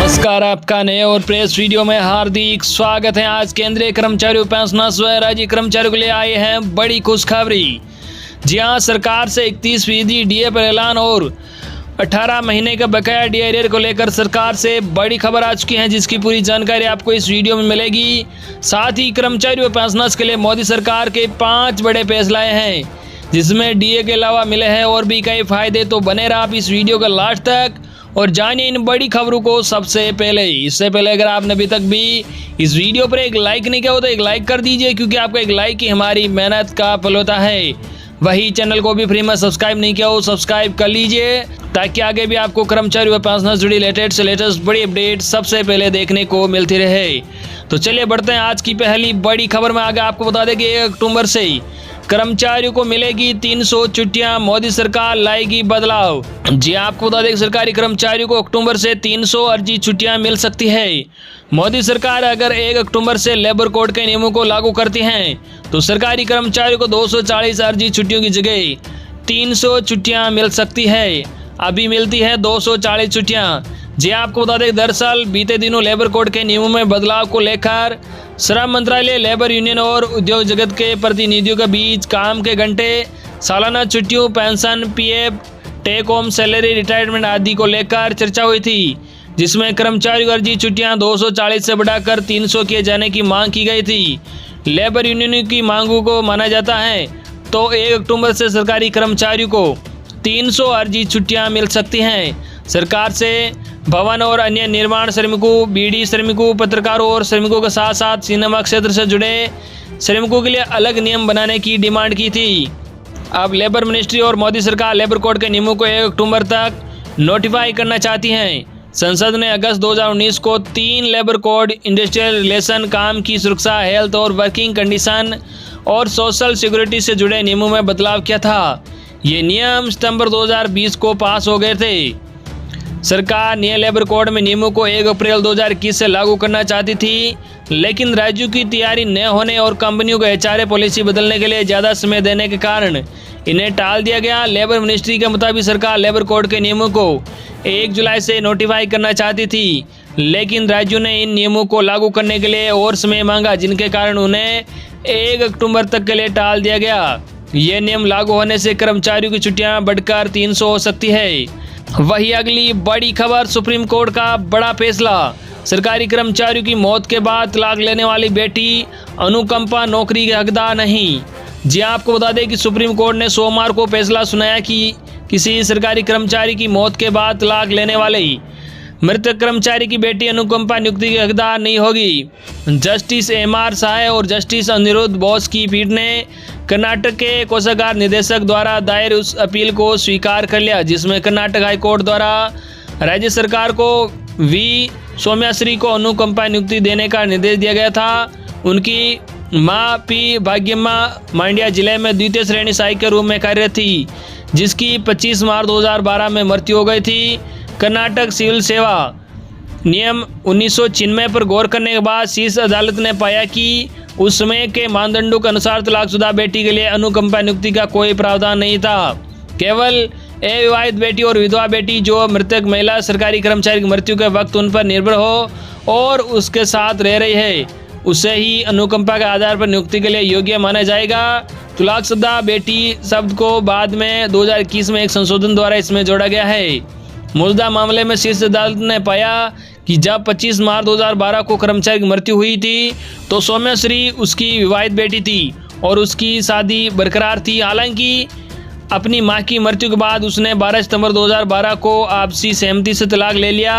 नमस्कार, आपका नए और प्रेस वीडियो में हार्दिक स्वागत है। आज केंद्रीय कर्मचारी पेंशनर्स व राज्य कर्मचारियों के लिए आए हैं बड़ी खुशखबरी। जी हां, सरकार से 31% डीए पर ऐलान और 18 महीने का बकाया डीए एरियर को लेकर सरकार से बड़ी खबर आ चुकी है, जिसकी पूरी जानकारी आपको इस वीडियो में मिलेगी। साथ ही कर्मचारी व पेंशनर्स के लिए मोदी सरकार के 5 बड़े फैसले हैं, जिसमें डीए के अलावा मिले हैं और भी कई फायदे। तो बने रहा आप इस वीडियो का लास्ट तक और जानिए इन बड़ी खबरों को सबसे पहले। इससे पहले अगर आपने अभी तक भी इस वीडियो पर एक लाइक नहीं किया हो तो एक लाइक कर दीजिए, क्योंकि आपका एक लाइक ही हमारी मेहनत का फल होता है। वही चैनल को भी फ्री में सब्सक्राइब नहीं किया हो, सब्सक्राइब कर लीजिए, ताकि आगे भी आपको कर्मचारी व पेंशनर जुड़ी लेटेस्ट बड़ी अपडेट सबसे पहले देखने को मिलती रहे। तो चलिए बढ़ते हैं आज की पहली बड़ी खबर में। आगे आपको बता दें कि 1 अक्टूबर से कर्मचारियों को मिलेगी 300 छुट्टियां, मोदी सरकार लाएगी बदलाव। जी आपको बता दें कि सरकारी कर्मचारियों को अक्टूबर से 300 अर्जी छुट्टियां मिल सकती है। मोदी सरकार अगर 1 अक्टूबर से लेबर कोड के नियमों को लागू करती हैं तो सरकारी कर्मचारियों को 240 अर्जी छुट्टियों की जगह 300 छुट्टियां मिल सकती है। अभी मिलती है 240 छुट्टियां। जी आपको बता दें, दरअसल बीते दिनों लेबर कोड के नियमों में बदलाव को लेकर श्रम मंत्रालय, लेबर यूनियन और उद्योग जगत के प्रतिनिधियों के बीच काम के घंटे, सालाना छुट्टियों, pension, PF, take home salary, retirement आदि को लेकर चर्चा हुई थी, जिसमें कर्मचारी की अर्जी छुट्टियां 240 से बढ़ाकर 300 किए जाने की मांग की गई थी। लेबर यूनियन की मांगों को माना जाता है तो 1 अक्टूबर से सरकारी कर्मचारियों को 300 अर्जी छुट्टियां मिल सकती हैं। सरकार से भवन और अन्य निर्माण श्रमिकों, बीड़ी श्रमिकों, पत्रकारों और श्रमिकों के साथ साथ सिनेमा क्षेत्र से जुड़े श्रमिकों के लिए अलग नियम बनाने की डिमांड की थी। अब लेबर मिनिस्ट्री और मोदी सरकार लेबर कोड के नियमों को 1 अक्टूबर तक नोटिफाई करना चाहती हैं। संसद ने अगस्त 2019 को 3 लेबर कोड, इंडस्ट्रियल रिलेशन, काम की सुरक्षा, हेल्थ और वर्किंग कंडीशन और सोशल सिक्योरिटी से जुड़े नियमों में बदलाव किया था। ये नियम सितंबर 2020 को पास हो गए थे। सरकार नए लेबर कोड में नियमों को 1 अप्रैल 2021 से लागू करना चाहती थी, लेकिन राज्यों की तैयारी न होने और कंपनियों को एचआरए पॉलिसी बदलने के लिए ज़्यादा समय देने के कारण इन्हें टाल दिया गया। लेबर मिनिस्ट्री के मुताबिक सरकार लेबर कोड के नियमों को 1 जुलाई से नोटिफाई करना चाहती थी, लेकिन राज्यों ने इन नियमों को लागू करने के लिए और समय मांगा, जिनके कारण उन्हें 1 अक्टूबर तक के लिए टाल दिया गया। ये नियम लागू होने से कर्मचारियों की छुट्टियां बढ़कर 300 हो सकती है। वही अगली बड़ी खबर, सुप्रीम कोर्ट का बड़ा फैसला। सरकारी कर्मचारियों की मौत के बाद तलाक लेने वाली बेटी अनुकंपा नौकरी के हकदार नहीं। जी आपको बता दें कि सुप्रीम कोर्ट ने सोमवार को फैसला सुनाया कि किसी सरकारी कर्मचारी की मौत के बाद तलाक लेने वाले मृतक कर्मचारी की बेटी अनुकंपा नियुक्ति के हकदार नहीं होगी। जस्टिस एमआर शाह और जस्टिस अनिरुद्ध बोस की पीठ ने कर्नाटक के कोषागार निदेशक द्वारा दायर उस अपील को स्वीकार कर लिया, जिसमें कर्नाटक हाईकोर्ट द्वारा राज्य सरकार को वी सौम्याश्री को अनुकंपा नियुक्ति देने का निर्देश दिया गया था। उनकी मां पी भाग्यम्मा मांड्या जिले में द्वितीय श्रेणी सहायक के रूप में कार्यरत थी, जिसकी 25 मार्च 2012 में मृत्यु हो गई थी। कर्नाटक सिविल सेवा नियम 1996 पर गौर करने के बाद शीर्ष अदालत ने पाया कि उस समय के मानदंडों के अनुसार तलाकशुदा बेटी के लिए अनुकंपा नियुक्ति का कोई प्रावधान नहीं था। केवल अविवाहित बेटी और विधवा बेटी जो मृतक महिला सरकारी कर्मचारी की मृत्यु के वक्त उन पर निर्भर हो और उसके साथ रह रही है, उसे ही अनुकंपा के आधार पर नियुक्ति के लिए योग्य माना जाएगा। तलाकशुदा बेटी शब्द को बाद में 2021 में एक संशोधन द्वारा इसमें जोड़ा गया है। मौजूदा मामले में शीर्ष अदालत ने पाया कि जब 25 मार्च 2012 को कर्मचारी की मृत्यु हुई थी तो सौम्याश्री उसकी विवाहित बेटी थी और उसकी शादी बरकरार थी। हालांकि अपनी मां की मृत्यु के बाद उसने 12 सितंबर 2012 को आपसी सहमति से तलाक ले लिया।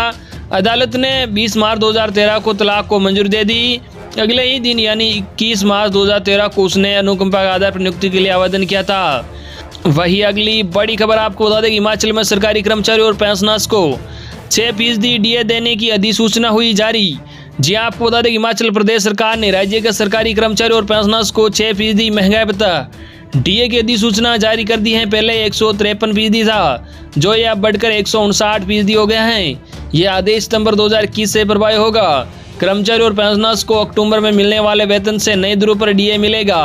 अदालत ने 20 मार्च 2013 को तलाक को मंजूरी दे दी। अगले ही दिन यानी 21 मार्च 2013 को उसने अनुकंपा के आधार पर नियुक्ति के लिए आवेदन किया था। वही अगली बड़ी खबर आपको बता दें कि हिमाचल में सरकारी कर्मचारी और पेंशनर्स को 6% डीए देने की अधिसूचना हुई जारी। जी आपको बता दें कि हिमाचल प्रदेश सरकार ने राज्य के सरकारी कर्मचारी और पेंशनर्स को 6% महंगाई भत्ता डीए की अधिसूचना जारी कर दी है। पहले 153% था, जो ये अब बढ़कर 159% हो गया है। ये आदेश सितंबर 2021 से प्रभावी होगा। कर्मचारी और पेंशनर्स को अक्टूबर में मिलने वाले वेतन से नई दरों पर डीए मिलेगा।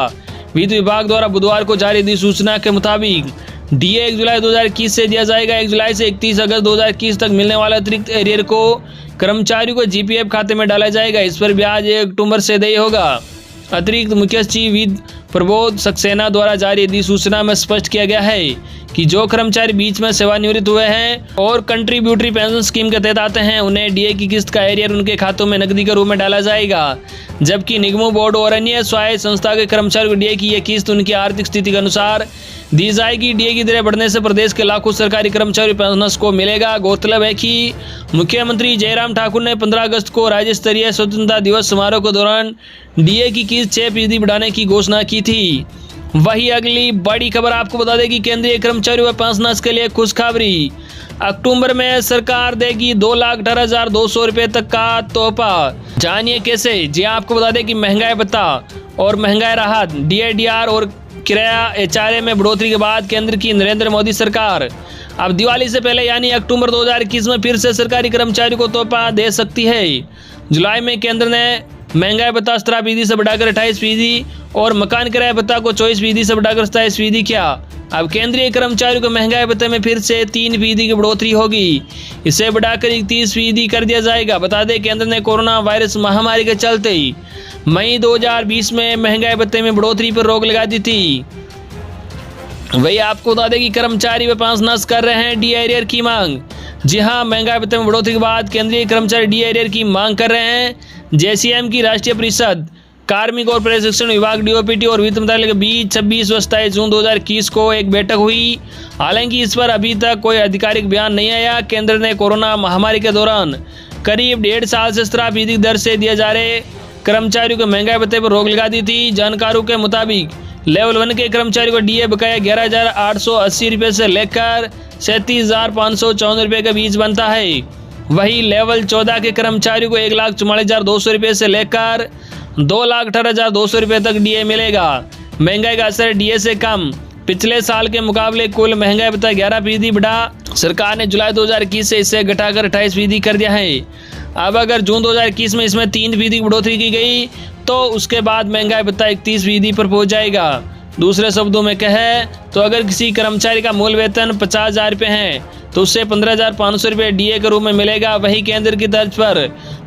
वित्त विभाग द्वारा बुधवार को जारी अधिसूचना के मुताबिक डीए 1 जुलाई 2021 से दिया जाएगा। 1 जुलाई से 31 अगस्त 2021 तक मिलने वाला अतिरिक्त एरियर को कर्मचारियों को जीपीएफ खाते में डाला जाएगा। इस पर ब्याज 1 अक्टूबर से देय होगा। अतिरिक्त मुख्य सचिव विद प्रबोध सक्सेना द्वारा जारी अधिसूचना में स्पष्ट किया गया है कि जो कर्मचारी बीच में सेवानिवृत्त हुए हैं और कंट्रीब्यूटरी पेंशन स्कीम के तहत आते हैं, उन्हें डीए की किस्त का एरियर उनके खातों में नकदी के रूप में डाला जाएगा, जबकि निगमों, बोर्ड और अन्य स्वायत्त संस्था के कर्मचारियों को डीए की यह किस्त उनकी आर्थिक स्थिति के अनुसार दी जाएगी। डीए की दरें बढ़ने से प्रदेश के लाखों सरकारी कर्मचारी पेंशनर्स को मिलेगा। गौरतलब है कि मुख्यमंत्री जयराम ठाकुर ने 15 अगस्त को राज्य स्तरीय स्वतंत्रता दिवस समारोह के दौरान डीए की किस्त 6% बढ़ाने की घोषणा की थी। वही अगली बड़ी खबर आपको बता दें कि केंद्रीय कर्मचारियों व पेंशनर्स के लिए खुशखबरी। अक्टूबर में सरकार देगी 2,18,200 रुपये तक का तोहफा। जानिए कैसे। जी आपको बता दें कि महंगाई भत्ता और महंगाई राहत, डीएडीआर और किराया एचआरए में बढ़ोतरी के बाद केंद्र की नरेंद्र मोदी सरकार अब दिवाली से पहले यानी अक्टूबर 2021 में फिर से सरकारी कर्मचारियों को तोहफा दे सकती है। जुलाई में केंद्र ने महंगाई भत्ता 17% से बढ़ाकर 28% और मकान किराया भत्ता को 24% से बढ़ाकर 27% किया। अब केंद्रीय कर्मचारियों को महंगाई भत्ते में फिर से 3% की बढ़ोतरी होगी। इसे बढ़ाकर 31% कर दिया जाएगा। बता दें, केंद्र ने कोरोना वायरस महामारी के चलते मई 2020 में महंगाई भत्ते में बढ़ोतरी पर रोक लगा दी थी। वही आपको बता दें कि कर्मचारी व पेंशनर्स कर रहे हैं डी एरियर की मांग। जी हां, महंगाई भत्ते में बढ़ोतरी के बाद केंद्रीय कर्मचारी डी एरियर की मांग कर रहे हैं। जेसीएम की राष्ट्रीय परिषद, कार्मिक और प्रशिक्षण विभाग डीओपीटी और वित्त मंत्रालय के बीच 26 व 27 जून 2021 को एक बैठक हुई। हालांकि इस पर अभी तक कोई आधिकारिक बयान नहीं आया। केंद्र ने कोरोना महामारी के दौरान करीब 1.5 साल से 17% दर से दिए जा रहे कर्मचारियों के महंगाई भत्ते पर रोक लगा दी थी। जानकारों के मुताबिक लेवल 1 के कर्मचारियों को डीए बकाया 11,880 रुपये से लेकर 37,554 रुपये के बीच बनता है। वही लेवल 14 के कर्मचारियों को 1,44,200 रुपये से लेकर 2,18,200 रुपये तक डीए मिलेगा। महंगाई का असर डीए से कम। पिछले साल के मुकाबले कुल महंगाई भत्ता 11% बढ़ा। सरकार ने जुलाई 2021 से इसे घटाकर 28% कर दिया है। अब अगर जून 2021 में इसमें 3% की बढ़ोतरी की गई तो उसके बाद महंगाई भत्ता 31% पर पहुँच जाएगा। दूसरे शब्दों में कहें तो अगर किसी कर्मचारी का मूल वेतन 50,000 रुपये है तो उससे 15,500 रुपये डीए के रूप में मिलेगा। वही केंद्र की तर्ज पर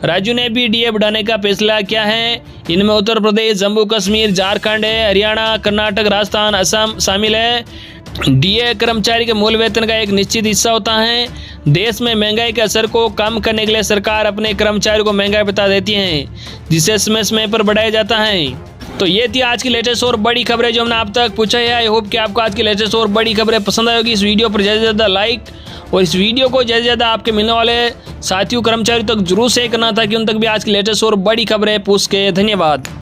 राज्यों ने भी डीए बढ़ाने का फैसला किया है। इनमें उत्तर प्रदेश, जम्मू कश्मीर, झारखंड, हरियाणा, कर्नाटक, राजस्थान, असम शामिल है। डीए कर्मचारी के मूल वेतन का एक निश्चित हिस्सा होता है। देश में महंगाई के असर को कम करने के लिए सरकार अपने कर्मचारियों को महंगाई भत्ता देती है, जिसे समय समय पर बढ़ाया जाता है। तो ये थी आज की लेटेस्ट और बड़ी खबरें जो हमने आप तक पूछा है। आई होप कि आपको आज की लेटेस्ट और बड़ी खबरें पसंद आई होगी। इस वीडियो पर ज़्यादा से ज़्यादा लाइक और इस वीडियो को ज़्यादा से ज़्यादा आपके मिलने वाले साथियों, कर्मचारियों तक जरूर शेयर करना था कि उन तक भी आज की लेटेस्ट और बड़ी खबरें पूछ के। धन्यवाद।